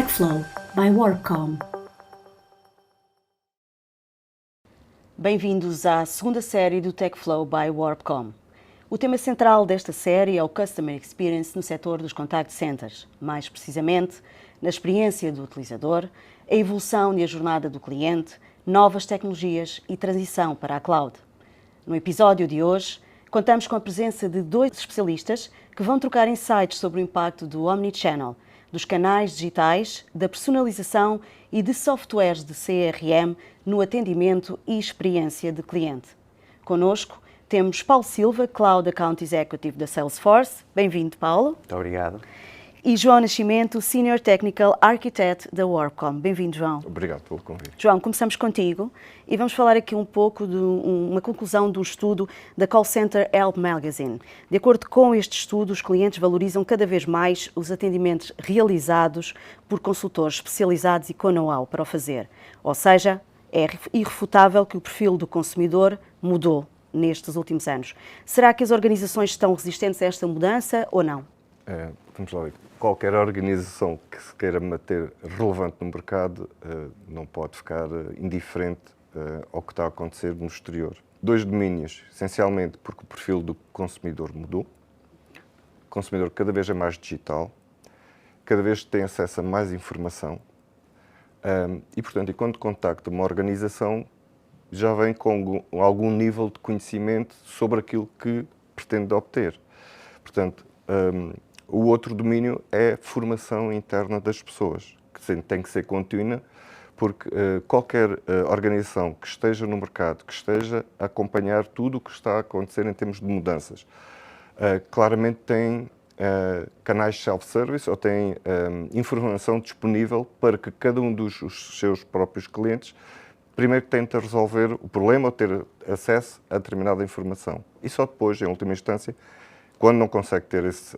TechFlow by WarpCom. Bem-vindos à segunda série do TechFlow by WarpCom. O tema central desta série é o Customer Experience no setor dos Contact Centers, mais precisamente na experiência do utilizador, a evolução e a jornada do cliente, novas tecnologias e transição para a cloud. No episódio de hoje, contamos com a presença de dois especialistas que vão trocar insights sobre o impacto do Omnichannel, dos canais digitais, da personalização e de softwares de CRM no atendimento e experiência de cliente. Connosco temos Paulo Silva, Cloud Account Executive da Salesforce. Bem-vindo, Paulo. Muito obrigado. E João Nascimento, Senior Technical Architect da WarpCom. Bem-vindo, João. Obrigado pelo convite. João, começamos contigo e vamos falar aqui um pouco de uma conclusão de um estudo da Call Center Help Magazine. De acordo com este estudo, os clientes valorizam cada vez mais os atendimentos realizados por consultores especializados e com know-how para o fazer. Ou seja, é irrefutável que o perfil do consumidor mudou nestes últimos anos. Será que as organizações estão resistentes a esta mudança ou não? Vamos lá ver. Qualquer organização que se queira manter relevante no mercado não pode ficar indiferente ao que está a acontecer no exterior. Dois domínios, essencialmente porque o perfil do consumidor mudou. O consumidor cada vez é mais digital, cada vez tem acesso a mais informação e, portanto, enquanto contacta uma organização, já vem com algum nível de conhecimento sobre aquilo que pretende obter. Portanto, o outro domínio é a formação interna das pessoas, que tem que ser contínua, porque qualquer organização que esteja no mercado, que esteja a acompanhar tudo o que está a acontecer em termos de mudanças, claramente tem canais de self-service ou tem informação disponível para que cada um dos seus próprios clientes primeiro tente resolver o problema ou ter acesso a determinada informação. E só depois, em última instância, quando não consegue ter esse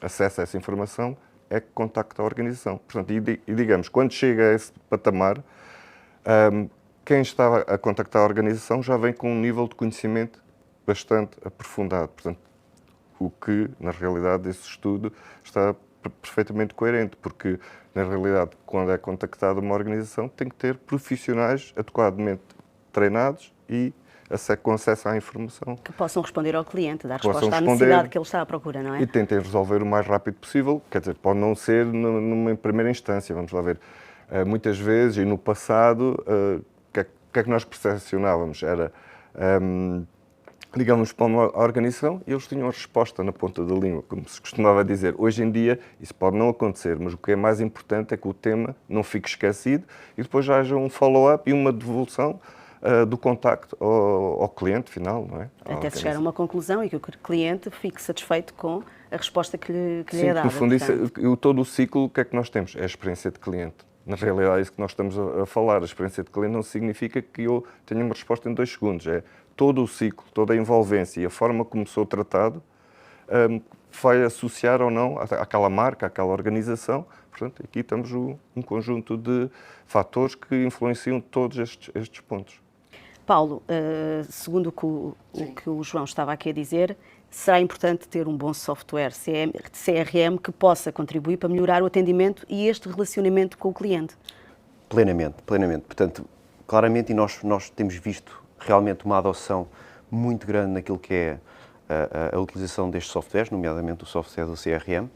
acesso a essa informação, é que contacta a organização. Portanto, e digamos, quando chega a esse patamar, quem está a contactar a organização já vem com um nível de conhecimento bastante aprofundado. Portanto, o que, na realidade, esse estudo está perfeitamente coerente, porque, na realidade, quando é contactada uma organização, tem que ter profissionais adequadamente treinados e com acesso à informação. Que possam responder ao cliente, dar resposta à necessidade que ele está à procura, não é? E tentem resolver o mais rápido possível, quer dizer, pode não ser numa primeira instância, vamos lá ver. Muitas vezes, e no passado, o que é que nós percepcionávamos? Era, ligávamos para uma organização e eles tinham a resposta na ponta da língua, como se costumava dizer. Hoje em dia, isso pode não acontecer, mas o que é mais importante é que o tema não fique esquecido e depois já haja um follow-up e uma devolução do contacto ao cliente final, não é? Até se chegar a uma conclusão e que o cliente fique satisfeito com a resposta que lhe é dada. No fundo, todo o ciclo, o que é que nós temos? É a experiência de cliente. Na realidade, é isso que nós estamos a falar. A experiência de cliente não significa que eu tenha uma resposta em 2 segundos. É todo o ciclo, toda a envolvência e a forma como sou tratado vai associar ou não àquela marca, àquela organização. Portanto, aqui temos um conjunto de fatores que influenciam todos estes pontos. Paulo, segundo o que o João estava aqui a dizer, será importante ter um bom software CRM que possa contribuir para melhorar o atendimento e este relacionamento com o cliente? Plenamente. Portanto, claramente, e nós temos visto realmente uma adoção muito grande naquilo que é a utilização destes softwares, nomeadamente o software do CRM,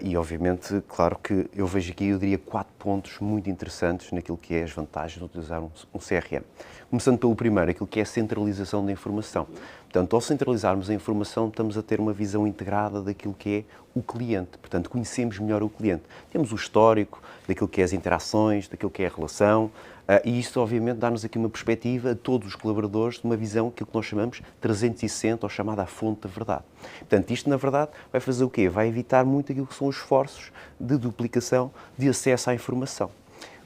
e obviamente, claro que eu vejo aqui, eu diria, 4 pontos muito interessantes naquilo que é as vantagens de utilizar um CRM. Começando pelo primeiro, aquilo que é a centralização da informação. Portanto, ao centralizarmos a informação, estamos a ter uma visão integrada daquilo que é o cliente. Portanto, conhecemos melhor o cliente. Temos o histórico daquilo que é as interações, daquilo que é a relação, e isto, obviamente, dá-nos aqui uma perspectiva a todos os colaboradores de uma visão, aquilo que nós chamamos 360, ou chamada a fonte da verdade. Portanto, isto, na verdade, vai fazer o quê? Vai evitar muito aquilo que são os esforços de duplicação, de acesso à informação.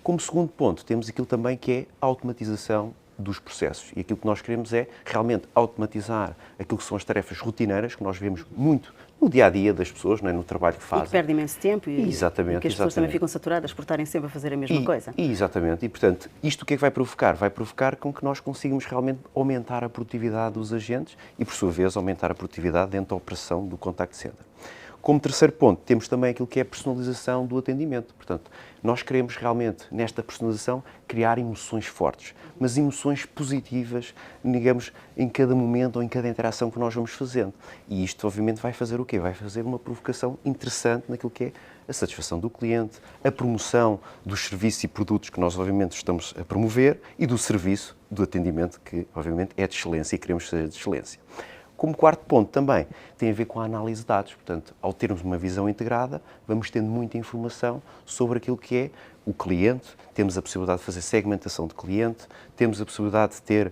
Como segundo ponto, temos aquilo também que é a automatização dos processos. E aquilo que nós queremos é realmente automatizar aquilo que são as tarefas rotineiras, que nós vemos muito no dia-a-dia das pessoas, não é? No trabalho que fazem. E que perde imenso tempo e exatamente, que as pessoas também ficam saturadas por estarem sempre a fazer a mesma coisa. Exatamente. E, portanto, isto o que é que vai provocar? Vai provocar com que nós consigamos realmente aumentar a produtividade dos agentes e, por sua vez, aumentar a produtividade dentro da operação do contact center. Como terceiro ponto, temos também aquilo que é a personalização do atendimento. Portanto, nós queremos realmente, nesta personalização, criar emoções fortes, mas emoções positivas, digamos, em cada momento ou em cada interação que nós vamos fazendo. E isto, obviamente, vai fazer o quê? Vai fazer uma provocação interessante naquilo que é a satisfação do cliente, a promoção dos serviços e produtos que nós, obviamente, estamos a promover e do serviço, do atendimento, que, obviamente, é de excelência e queremos ser de excelência. Como quarto ponto também tem a ver com a análise de dados. Portanto, ao termos uma visão integrada, vamos tendo muita informação sobre aquilo que é o cliente, temos a possibilidade de fazer segmentação de cliente, temos a possibilidade de ter,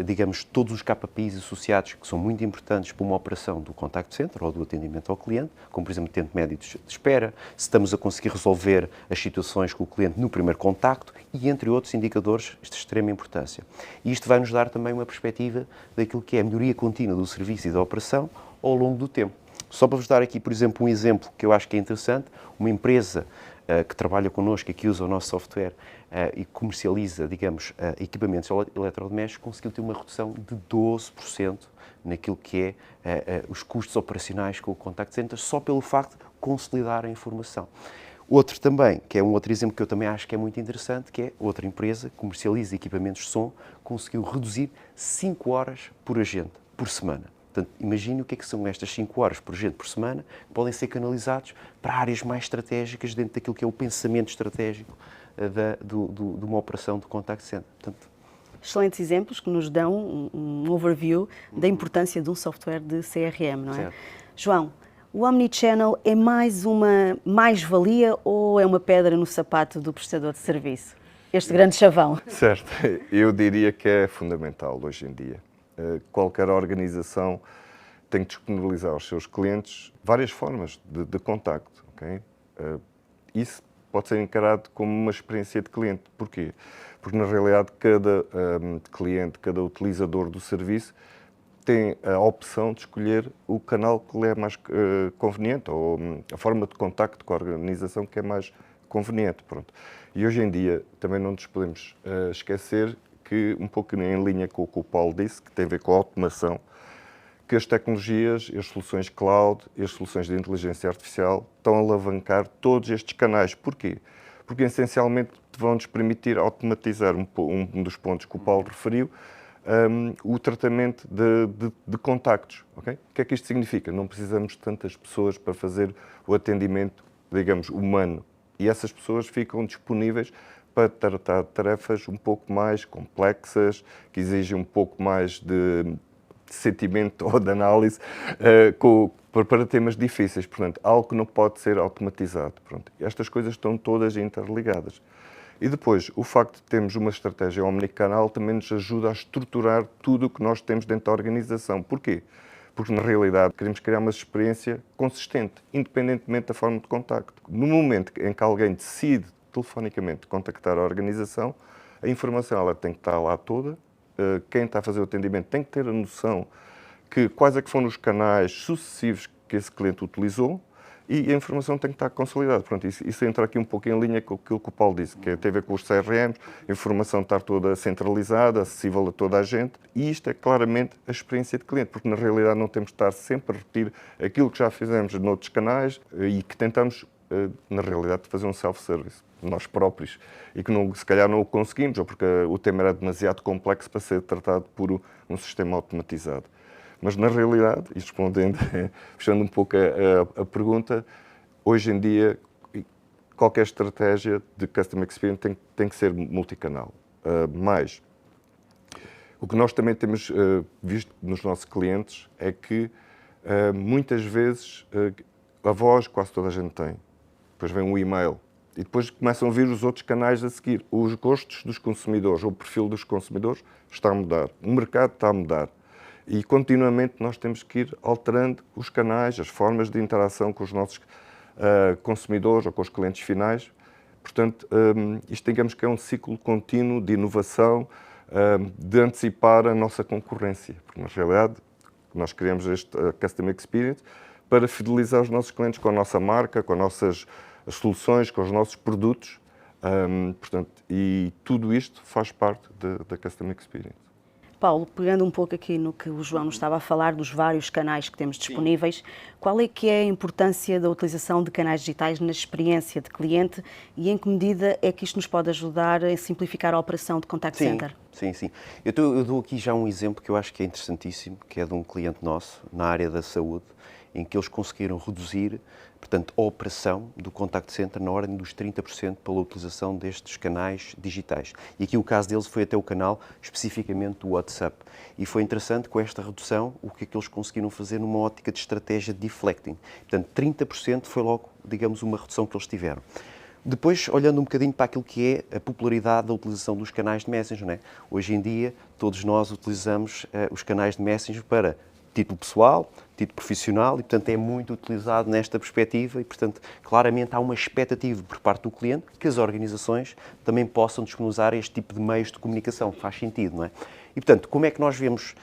digamos, todos os KPIs associados que são muito importantes para uma operação do contact center ou do atendimento ao cliente, como, por exemplo, tempo médio de espera, se estamos a conseguir resolver as situações com o cliente no primeiro contacto e, entre outros indicadores de extrema importância. E isto vai nos dar também uma perspectiva daquilo que é a melhoria contínua do serviço e da operação ao longo do tempo. Só para vos dar aqui, por exemplo, um exemplo que eu acho que é interessante, uma empresa que trabalha connosco e que usa o nosso software e comercializa, digamos, equipamentos eletrodomésticos, conseguiu ter uma redução de 12% naquilo que é os custos operacionais com o contact center, só pelo facto de consolidar a informação. Outro também, que é um outro exemplo que eu também acho que é muito interessante, que é outra empresa que comercializa equipamentos de som, conseguiu reduzir 5 horas por agente, por semana. Portanto, imagine o que são estas 5 horas por agente por semana, que podem ser canalizados para áreas mais estratégicas dentro daquilo que é o pensamento estratégico de uma operação de contact center. Portanto, excelentes exemplos que nos dão um overview da importância de um software de CRM, não é? Certo. João, o Omnichannel é mais uma mais-valia ou é uma pedra no sapato do prestador de serviço? Este grande chavão. Certo, eu diria que é fundamental hoje em dia. Qualquer organização tem que disponibilizar aos seus clientes várias formas de contacto. Okay? Isso pode ser encarado como uma experiência de cliente. Porquê? Porque, na realidade, cada cliente, cada utilizador do serviço tem a opção de escolher o canal que lhe é mais conveniente ou a forma de contacto com a organização que é mais conveniente. Pronto. E hoje em dia também não nos podemos esquecer que, um pouco em linha com o que o Paulo disse, que tem a ver com a automação, que as tecnologias, as soluções cloud, as soluções de inteligência artificial estão a alavancar todos estes canais. Porquê? Porque, essencialmente, vão-nos permitir automatizar um dos pontos que o Paulo referiu, o tratamento de contactos. Okay? O que é que isto significa? Não precisamos de tantas pessoas para fazer o atendimento, digamos, humano. E essas pessoas ficam disponíveis para tratar tarefas um pouco mais complexas, que exigem um pouco mais de sentimento ou de análise para temas difíceis. Portanto, algo que não pode ser automatizado. Pronto. Estas coisas estão todas interligadas. E depois, o facto de termos uma estratégia omnicanal também nos ajuda a estruturar tudo o que nós temos dentro da organização. Porquê? Porque, na realidade, queremos criar uma experiência consistente, independentemente da forma de contacto. No momento em que alguém decide telefonicamente contactar a organização, a informação ela tem que estar lá toda, quem está a fazer o atendimento tem que ter a noção que quais é que foram os canais sucessivos que esse cliente utilizou e a informação tem que estar consolidada. Pronto, isso entra aqui um pouco em linha com aquilo que o Paulo disse, que tem a ver com os CRMs, a informação estar toda centralizada, acessível a toda a gente, e isto é claramente a experiência de cliente, porque na realidade não temos de estar sempre a repetir aquilo que já fizemos noutros canais e que tentamos, na realidade, fazer um self-service, nós próprios, e que se calhar não o conseguimos, ou porque o tema era demasiado complexo para ser tratado por um sistema automatizado. Mas, na realidade, e respondendo, fechando um pouco a pergunta, hoje em dia, qualquer estratégia de Customer Experience tem que ser multicanal. Mas, o que nós também temos visto nos nossos clientes é que, muitas vezes, a voz quase toda a gente tem. Depois vem um e-mail. E depois começam a vir os outros canais a seguir. Os gostos dos consumidores, o perfil dos consumidores está a mudar. O mercado está a mudar. E continuamente nós temos que ir alterando os canais, as formas de interação com os nossos consumidores ou com os clientes finais. Portanto, isto digamos que é um ciclo contínuo de inovação, de antecipar a nossa concorrência. Porque, na realidade, nós criamos este Customer Experience para fidelizar os nossos clientes com a nossa marca, com as nossas soluções, com os nossos produtos. Portanto, e tudo isto faz parte da Customer Experience. Paulo, pegando um pouco aqui no que o João nos estava a falar, dos vários canais que temos disponíveis, qual é que é a importância da utilização de canais digitais na experiência de cliente e em que medida é que isto nos pode ajudar a simplificar a operação de contact center? Sim. Eu dou aqui já um exemplo que eu acho que é interessantíssimo, que é de um cliente nosso, na área da saúde, em que eles conseguiram reduzir, portanto, a operação do contact center na ordem dos 30% pela utilização destes canais digitais. E aqui o caso deles foi até o canal especificamente do WhatsApp. E foi interessante, com esta redução, o que é que eles conseguiram fazer numa ótica de estratégia de deflecting. Portanto, 30% foi logo, digamos, uma redução que eles tiveram. Depois, olhando um bocadinho para aquilo que é a popularidade da utilização dos canais de Messenger, não é? Hoje em dia, todos nós utilizamos os canais de Messenger para título pessoal, título profissional e, portanto, é muito utilizado nesta perspectiva e, portanto, claramente há uma expectativa por parte do cliente que as organizações também possam disponibilizar este tipo de meios de comunicação. Faz sentido, não é? E, portanto, como é que nós vemos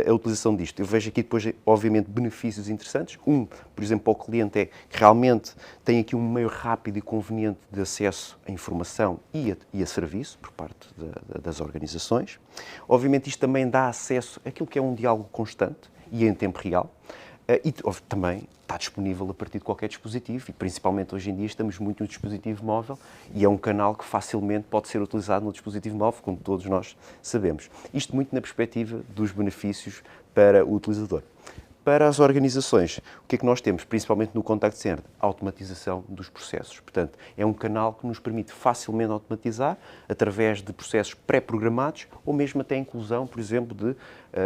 a utilização disto? Eu vejo aqui depois, obviamente, benefícios interessantes. Por exemplo, para o cliente é que realmente tem aqui um meio rápido e conveniente de acesso à informação e a serviço por parte das organizações. Obviamente, isto também dá acesso àquilo que é um diálogo constante e em tempo real. E também está disponível a partir de qualquer dispositivo e principalmente hoje em dia estamos muito no dispositivo móvel e é um canal que facilmente pode ser utilizado no dispositivo móvel, como todos nós sabemos. Isto muito na perspectiva dos benefícios para o utilizador. Para as organizações, o que é que nós temos, principalmente no contact center? A automatização dos processos. Portanto, é um canal que nos permite facilmente automatizar através de processos pré-programados ou mesmo até a inclusão, por exemplo, de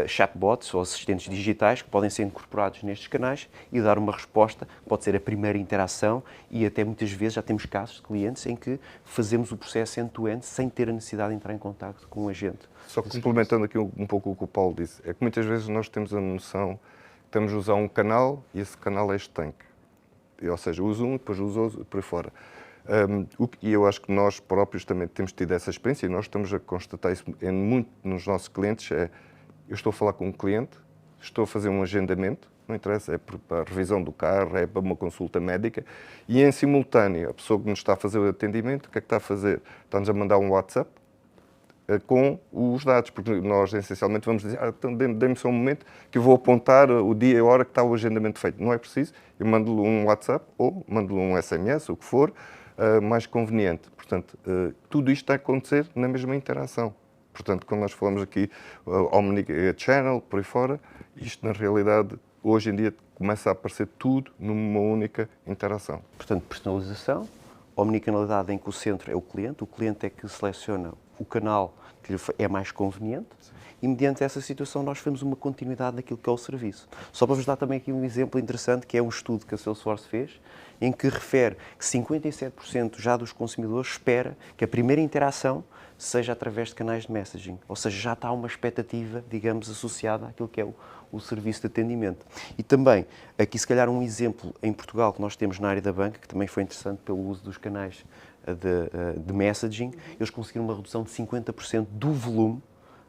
chatbots ou assistentes digitais que podem ser incorporados nestes canais e dar uma resposta, pode ser a primeira interação e até muitas vezes já temos casos de clientes em que fazemos o processo end-to-end sem ter a necessidade de entrar em contacto com o agente. Só complementando aqui um pouco o que o Paulo disse, é que muitas vezes nós temos a noção que estamos a usar um canal e esse canal é estanque. Ou seja, uso um, depois uso outro, por aí fora. E eu acho que nós próprios também temos tido essa experiência e nós estamos a constatar isso muito nos nossos clientes. Eu estou a falar com um cliente, estou a fazer um agendamento, não interessa, é para a revisão do carro, é para uma consulta médica, e em simultâneo, a pessoa que nos está a fazer o atendimento, o que é que está a fazer? Está-nos a mandar um WhatsApp com os dados, porque nós essencialmente vamos dizer, então dê-me só um momento que eu vou apontar o dia e a hora que está o agendamento feito. Não é preciso, eu mando-lhe um WhatsApp ou mando-lhe um SMS, o que for, mais conveniente. Portanto, tudo isto está a acontecer na mesma interação. Portanto, quando nós falamos aqui Omnichannel, por aí fora, isto na realidade, hoje em dia, começa a aparecer tudo numa única interação. Portanto, personalização, omnicanalidade em que o centro é o cliente é que seleciona o canal que lhe é mais conveniente e, mediante essa situação, nós fazemos uma continuidade daquilo que é o serviço. Só para vos dar também aqui um exemplo interessante, que é um estudo que a Salesforce fez, em que refere que 57% já dos consumidores espera que a primeira interação seja através de canais de messaging. Ou seja, já está uma expectativa, digamos, associada àquilo que é o serviço de atendimento. E também, aqui se calhar um exemplo em Portugal que nós temos na área da banca, que também foi interessante pelo uso dos canais de messaging, eles conseguiram uma redução de 50% do volume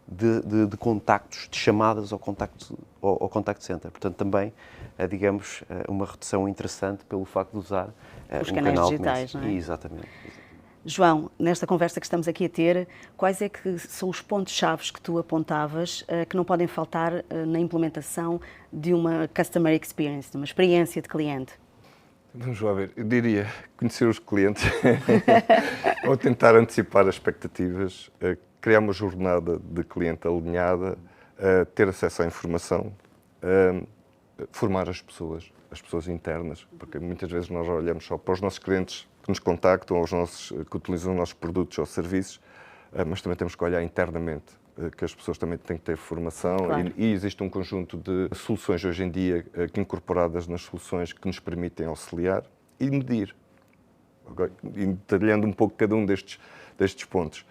de contactos, de chamadas ao contact center. Portanto, também, digamos, uma redução interessante pelo facto de usar os um canais canal digitais, de não é? Exatamente. João, nesta conversa que estamos aqui a ter, quais é que são os pontos-chave que tu apontavas que não podem faltar na implementação de uma customer experience, de uma experiência de cliente? Vamos lá ver, eu diria conhecer os clientes ou tentar antecipar as expectativas, criar uma jornada de cliente alinhada, ter acesso à informação, formar as pessoas internas, porque muitas vezes nós olhamos só para os nossos clientes que nos contactam, que utilizam os nossos produtos ou serviços, mas também temos que olhar internamente, que as pessoas também têm que ter formação. Claro. E existe um conjunto de soluções hoje em dia que incorporadas nas soluções que nos permitem auxiliar e medir, okay? E detalhando um pouco cada um destes pontos.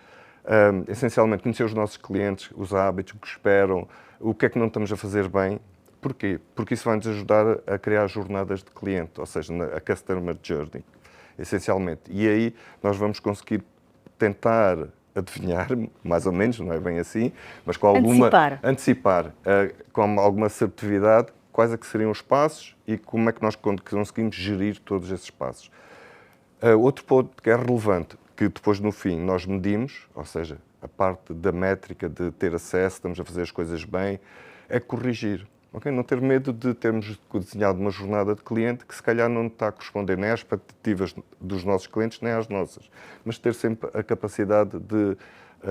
Essencialmente, conhecer os nossos clientes, os hábitos, o que esperam, o que é que não estamos a fazer bem. Porquê? Porque isso vai nos ajudar a criar jornadas de cliente, ou seja, a Customer Journey, essencialmente. E aí nós vamos conseguir tentar adivinhar, mais ou menos, não é bem assim, mas com alguma... Antecipar, com alguma assertividade, quais é que seriam os passos e como é que nós conseguimos gerir todos esses passos. Outro ponto que é relevante, que depois no fim nós medimos, ou seja, a parte da métrica, de ter acesso, estamos a fazer as coisas bem, é corrigir. Okay? Não ter medo de termos desenhado uma jornada de cliente que se calhar não está a corresponder nem às expectativas dos nossos clientes, nem às nossas, mas ter sempre a capacidade de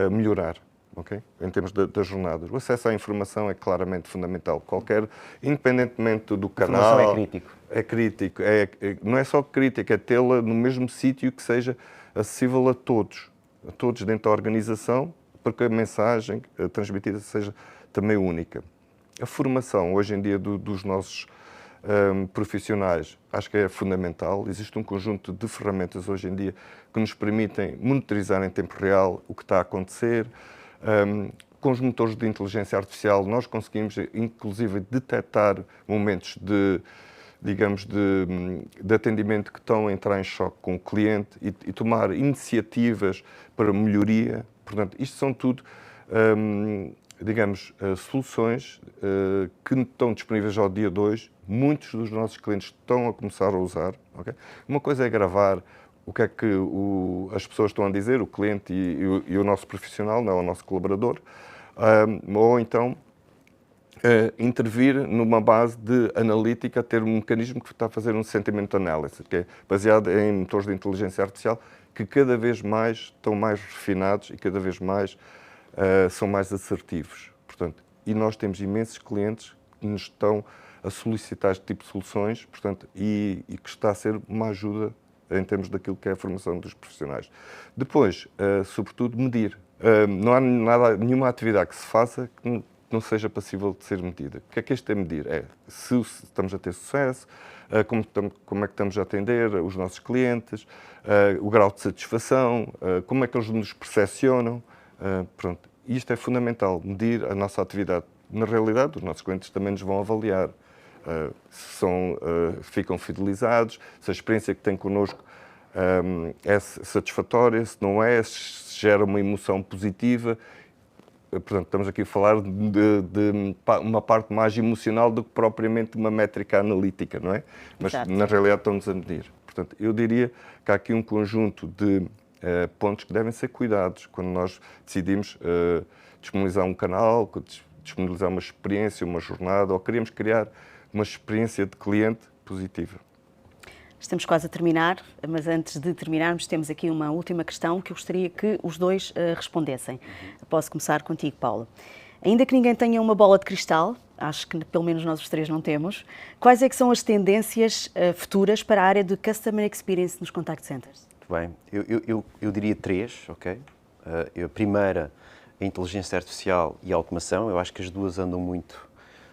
melhorar. Okay? Em termos das jornadas. O acesso à informação é claramente fundamental. Independentemente do canal... A informação é crítico. É crítico. Não é só crítico, é tê-la no mesmo sítio que seja acessível a todos dentro da organização, para que a mensagem transmitida seja também única. A formação, hoje em dia, dos nossos profissionais, acho que é fundamental. Existe um conjunto de ferramentas hoje em dia que nos permitem monitorizar em tempo real o que está a acontecer. Com os motores de inteligência artificial, nós conseguimos, inclusive, detectar momentos de atendimento que estão a entrar em choque com o cliente e tomar iniciativas para melhoria. Portanto, isto são tudo, soluções que estão disponíveis ao dia 2. Muitos dos nossos clientes estão a começar a usar. Okay? Uma coisa é gravar o que é que as pessoas estão a dizer, o cliente e o nosso profissional, não é o nosso colaborador, ou então intervir numa base de analítica, ter um mecanismo que está a fazer um sentiment analysis, que é baseado em motores de inteligência artificial que cada vez mais estão mais refinados e cada vez mais são mais assertivos. Portanto, e nós temos imensos clientes que nos estão a solicitar este tipo de soluções, portanto, e que está a ser uma ajuda em termos daquilo que é a formação dos profissionais. Depois, sobretudo, medir. Não há nenhuma atividade que se faça que não seja passível de ser medida. O que é isto é medir? É se estamos a ter sucesso, como é que estamos a atender os nossos clientes, o grau de satisfação, como é que eles nos percepcionam. Pronto. Isto é fundamental, medir a nossa atividade. Na realidade, os nossos clientes também nos vão avaliar. Se ficam fidelizados, se a experiência que têm connosco é satisfatória, se não é, se gera uma emoção positiva. Portanto, estamos aqui a falar de uma parte mais emocional do que propriamente uma métrica analítica, não é? Mas, exato, na realidade, estamos a medir. Portanto, eu diria que há aqui um conjunto de pontos que devem ser cuidados quando nós decidimos disponibilizar um canal, disponibilizar uma experiência, uma jornada, ou queremos criar uma experiência de cliente positiva. Estamos quase a terminar, mas antes de terminarmos temos aqui uma última questão que eu gostaria que os dois respondessem. Posso começar contigo, Paula. Ainda que ninguém tenha uma bola de cristal, acho que pelo menos nós os três não temos, quais é que são as tendências futuras para a área de Customer Experience nos Contact Centers? Muito bem, eu diria 3, ok? A primeira, a inteligência artificial e a automação. Eu acho que as duas andam muito,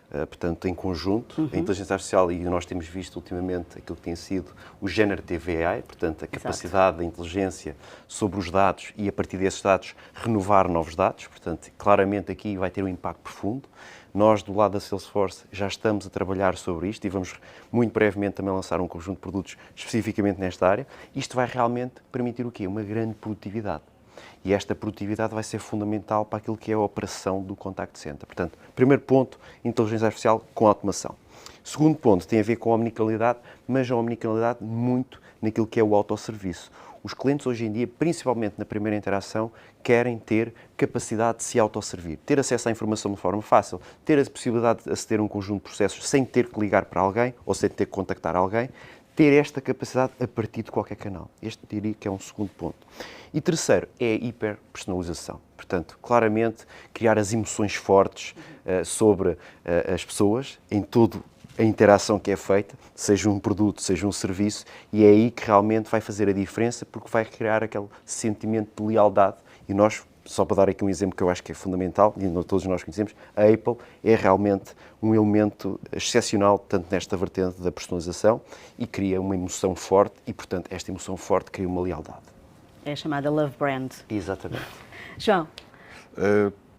portanto, em conjunto. A inteligência artificial, e nós temos visto ultimamente aquilo que tem sido o Generative AI, portanto, a capacidade da inteligência sobre os dados e, a partir desses dados, renovar novos dados. Portanto, claramente aqui vai ter um impacto profundo. Nós, do lado da Salesforce, já estamos a trabalhar sobre isto e vamos, muito brevemente, também lançar um conjunto de produtos especificamente nesta área. Isto vai realmente permitir o quê? Uma grande produtividade. E esta produtividade vai ser fundamental para aquilo que é a operação do Contact Center. Portanto, primeiro ponto, inteligência artificial com automação. Segundo ponto, tem a ver com a omnicanalidade, mas a omnicanalidade muito naquilo que é o autosserviço. Os clientes hoje em dia, principalmente na primeira interação, querem ter capacidade de se autosservir, ter acesso à informação de forma fácil, ter a possibilidade de aceder a um conjunto de processos sem ter que ligar para alguém ou sem ter que contactar alguém, ter esta capacidade a partir de qualquer canal. Este diria que é um segundo ponto. E terceiro é a hiperpersonalização. Portanto, claramente, criar as emoções fortes sobre as pessoas em toda a interação que é feita, seja um produto, seja um serviço, e é aí que realmente vai fazer a diferença, porque vai criar aquele sentimento de lealdade. E nós, só para dar aqui um exemplo que eu acho que é fundamental, e todos nós conhecemos, a Apple é realmente um elemento excepcional, tanto nesta vertente da personalização, e cria uma emoção forte, e, portanto, esta emoção forte cria uma lealdade. É a chamada Love Brand. Exatamente. João?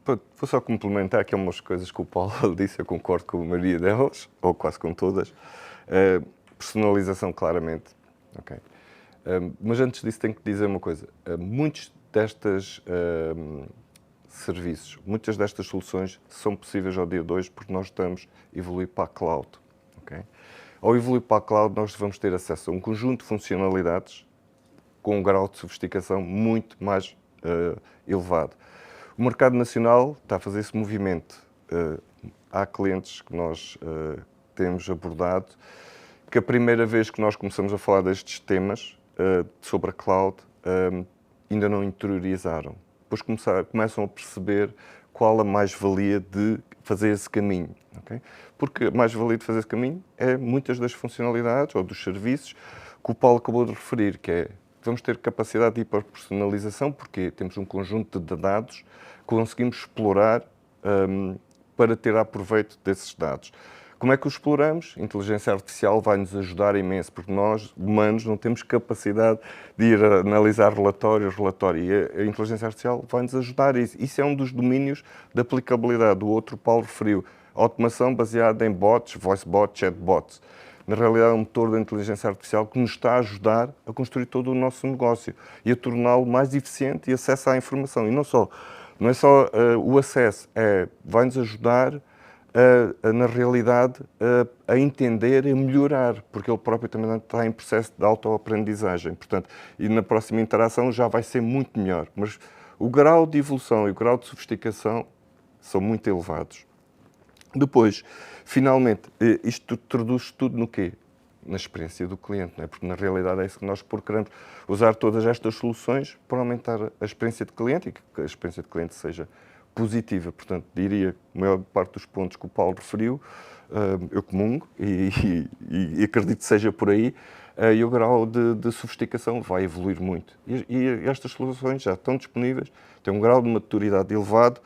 Vou só complementar aqui umas coisas que o Paulo disse, eu concordo com a maioria delas, ou quase com todas. Personalização, claramente. Okay. Mas antes disso tenho que dizer uma coisa. Muitos destes serviços, muitas destas soluções são possíveis ao dia 2 porque nós estamos a evoluir para a cloud. Okay? Ao evoluir para a cloud, nós vamos ter acesso a um conjunto de funcionalidades com um grau de sofisticação muito mais elevado. O mercado nacional está a fazer esse movimento. Há clientes que nós temos abordado que a primeira vez que nós começamos a falar destes temas sobre a cloud ainda não interiorizaram. Depois começam a perceber qual a mais-valia de fazer esse caminho. Okay? Porque a mais-valia de fazer esse caminho é muitas das funcionalidades ou dos serviços que o Paulo acabou de referir, que é vamos ter capacidade de hiperpersonalização porque temos um conjunto de dados que conseguimos explorar para tirar proveito desses dados. Como é que os exploramos? A inteligência artificial vai nos ajudar imenso, porque nós, humanos, não temos capacidade de ir analisar relatório, e a inteligência artificial vai nos ajudar. Isso é um dos domínios de aplicabilidade. O outro, Paulo referiu, automação baseada em bots, voice bots, chat bots. Na realidade, é um motor da inteligência artificial que nos está a ajudar a construir todo o nosso negócio e a torná-lo mais eficiente e acesso à informação. E não é só o acesso, vai-nos ajudar na realidade, a entender e melhorar, porque ele próprio também está em processo de autoaprendizagem. Portanto, e na próxima interação já vai ser muito melhor. Mas o grau de evolução e o grau de sofisticação são muito elevados. Depois, finalmente, isto traduz tudo no quê? Na experiência do cliente, não é? Porque na realidade é isso que nós procuramos, usar todas estas soluções para aumentar a experiência de cliente e que a experiência de cliente seja positiva. Portanto, diria que a maior parte dos pontos que o Paulo referiu, eu comungo e acredito que seja por aí, e o grau de sofisticação vai evoluir muito. E estas soluções já estão disponíveis, têm um grau de maturidade elevado,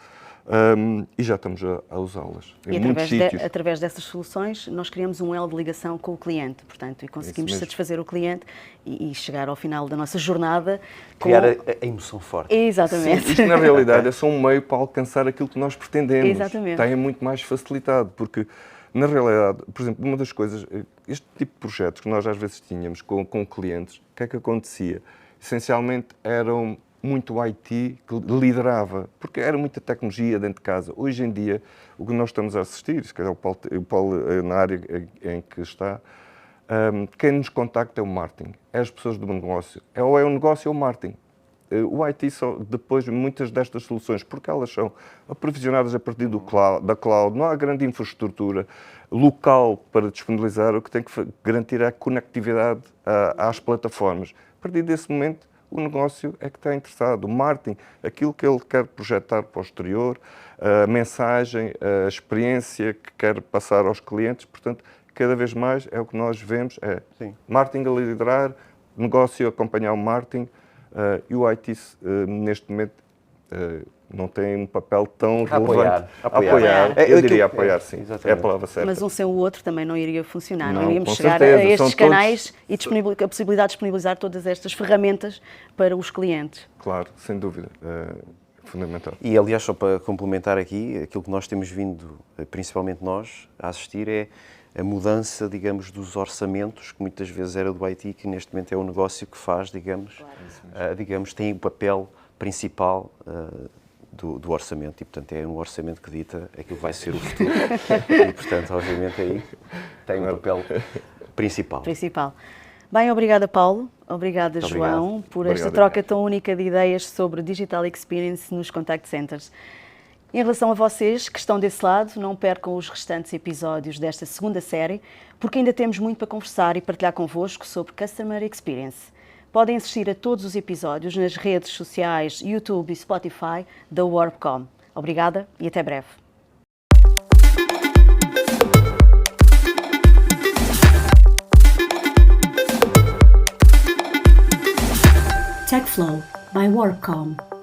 e já estamos a usá-las em muitos sítios. Através dessas soluções, nós criamos um elo de ligação com o cliente, portanto, e conseguimos satisfazer o cliente e chegar ao final da nossa jornada. Criar a emoção forte. Exatamente. Sim, isto, na realidade, é só um meio para alcançar aquilo que nós pretendemos. Exatamente. Está muito mais facilitado, porque, na realidade, por exemplo, uma das coisas, este tipo de projetos que nós às vezes tínhamos com clientes, o que é que acontecia? Essencialmente eram muito IT que liderava, porque era muita tecnologia dentro de casa. Hoje em dia, o que nós estamos a assistir, se calhar o Paulo na área em que está, quem nos contacta é o marketing, é as pessoas do negócio. Ou é o negócio ou o marketing. O IT só depois, muitas destas soluções, porque elas são aprovisionadas a partir da cloud, não há grande infraestrutura local para disponibilizar, o que tem que garantir é a conectividade às plataformas. A partir desse momento, o negócio é que está interessado. O marketing, aquilo que ele quer projetar para o exterior, a mensagem, a experiência que quer passar aos clientes. Portanto, cada vez mais é o que nós vemos, marketing a liderar, negócio a acompanhar o marketing, e o IT, neste momento, não tem um papel tão relevante. Apoiar. Eu diria apoiar, sim. Exatamente. É a palavra certa. Mas um sem o outro também não iria funcionar. Não iríamos chegar a estes canais e a possibilidade de disponibilizar todas estas ferramentas para os clientes. Claro, sem dúvida. Fundamental. E, aliás, só para complementar aqui, aquilo que nós temos vindo, principalmente nós, a assistir é a mudança, digamos, dos orçamentos, que muitas vezes era do IT, que neste momento é o negócio que faz, digamos, tem o papel principal do orçamento e, portanto, é um orçamento que dita aquilo que vai ser o futuro. E, portanto, obviamente, aí tem um papel principal. Bem, obrigada, Paulo. Obrigada, João, por esta troca tão única de ideias sobre Digital Experience nos Contact Centers. Em relação a vocês que estão desse lado, não percam os restantes episódios desta segunda série, porque ainda temos muito para conversar e partilhar convosco sobre Customer Experience. Podem assistir a todos os episódios nas redes sociais, YouTube e Spotify da WarpCom. Obrigada e até breve. TechFlow by WarpCom.